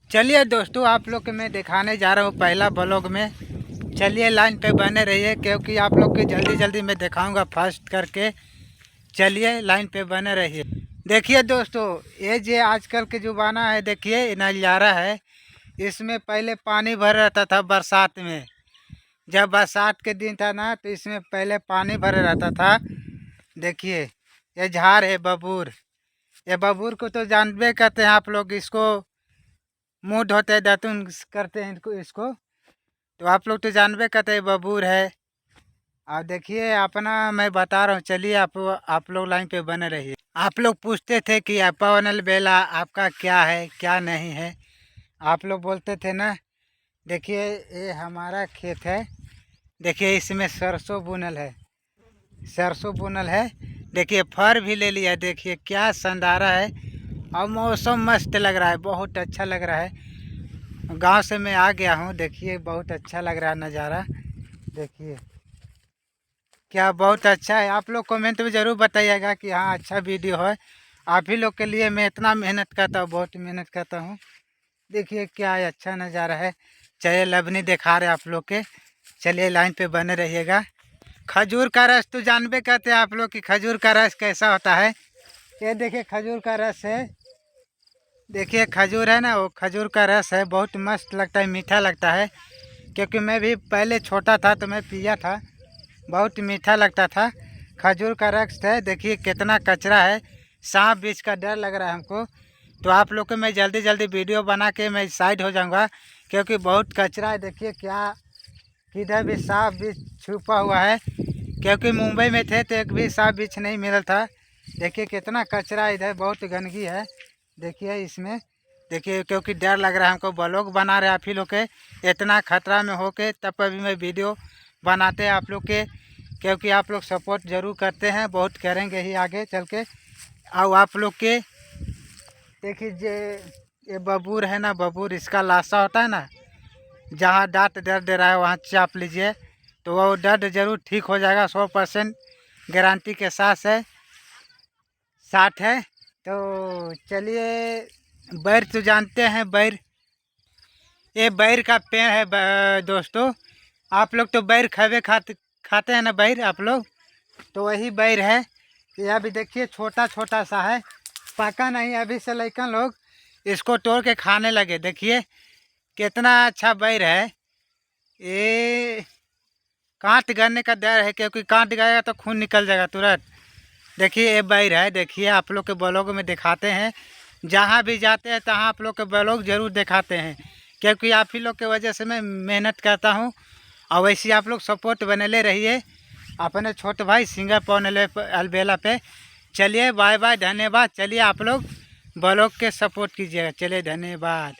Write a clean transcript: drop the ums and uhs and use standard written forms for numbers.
चलिए दोस्तों, आप लोग के मैं दिखाने जा रहा हूँ पहला ब्लॉग में। चलिए लाइन पे बने रहिए क्योंकि आप लोग की जल्दी जल्दी मैं दिखाऊंगा फास्ट करके। चलिए लाइन पे बने रहिए। देखिए दोस्तों, ये जो आजकल के ज़माना है, देखिए ये नज़ारा है। इसमें पहले पानी भर रहता था बरसात में। जब बरसात के दिन था ना, तो इसमें पहले पानी भरे रहता था। देखिए ये झाड़ है बबूर। ये बबूर को तो जानबे करते हैं आप लोग। इसको मुंह धोते हैं, दातुन करते हैं इसको तो आप लोग तो जानबे करते हैं बबूर है। और देखिए अपना मैं बता रहा हूँ। चलिए आप लोग लाइन पे बने रहिए। आप लोग पूछते थे कि पवनल बेला आपका क्या है क्या नहीं है, आप लोग बोलते थे ना। देखिए ये हमारा खेत है। देखिए इसमें सरसों बुनल है, सरसों बुनल है। देखिए फर भी ले लिया। देखिए क्या संदारा है और मौसम मस्त लग रहा है, बहुत अच्छा लग रहा है। गांव से मैं आ गया हूँ। देखिए बहुत अच्छा लग रहा है नज़ारा। देखिए क्या बहुत अच्छा है। आप लोग कमेंट में ज़रूर बताइएगा कि हाँ अच्छा वीडियो है। आप ही लोग के लिए मैं इतना मेहनत करता हूँ, बहुत मेहनत करता हूँ। देखिए क्या अच्छा नज़ारा है। चलिए लवनी दिखा रहे आप लोग के। चलिए लाइन पे बने रहिएगा। खजूर का रस तो जानबे करते हैं आप लोग कि खजूर का रस कैसा होता है। ये देखिए खजूर का रस है। देखिए खजूर है ना, वो खजूर का रस है। बहुत मस्त लगता है, मीठा लगता है। क्योंकि मैं भी पहले छोटा था तो मैं पिया था, बहुत मीठा लगता था। खजूर का रस है। देखिए कितना कचरा है, सांप बीच का डर लग रहा है हमको। तो आप लोग को मैं जल्दी जल्दी वीडियो बना के मैं साइड हो जाऊंगा क्योंकि बहुत कचरा है। देखिए क्या किधर भी सांप बीच छुपा हुआ है। क्योंकि मुंबई में थे तो एक भी सांप बीच नहीं मिला था। देखिए कितना कचरा इधर, बहुत गंदगी है। देखिए इसमें देखिए क्योंकि डर लग रहा है हमको। ब्लॉग बना रहे आप ही लोग के, इतना खतरा में होके तब अभी मैं वीडियो बनाते हैं आप लोग के। क्योंकि आप लोग सपोर्ट ज़रूर करते हैं, बहुत करेंगे ही आगे चल के। और आप लोग के देखिए ये बबूर है ना, बबूर इसका लाशा होता है ना, जहाँ दांत दर्द दे रहा है वहाँ चाप लीजिए तो वो दर्द ज़रूर ठीक हो जाएगा। 100% गारंटी के साथ है। तो चलिए बैर तो जानते हैं, बैर ये बैर का पेड़ है दोस्तों। आप लोग तो बैर खाते हैं ना बैर आप लोग, तो वही बैर है। यह भी देखिए छोटा छोटा सा है, पका नहीं। अभी से लड़कन लोग इसको तोड़ के खाने लगे। देखिए कितना अच्छा बैर है। ये कांट गरने का डर है क्योंकि कांट गएगा तो खून निकल जाएगा तुरंत। देखिए ये बैर है। देखिए आप लोग के ब्लॉग में दिखाते हैं, जहाँ भी जाते हैं तहाँ आप लोग के ब्लॉग ज़रूर दिखाते हैं। क्योंकि आप ही लोग के वजह से मैं मेहनत करता हूँ। और वैसे आप लोग सपोर्ट बने रहिए अपने छोटे भाई सिंगर पवनल अलबेला पे। चलिए बाय बाय, धन्यवाद। चलिए आप लोग ब्लॉग के सपोर्ट कीजिएगा। चलिए धन्यवाद।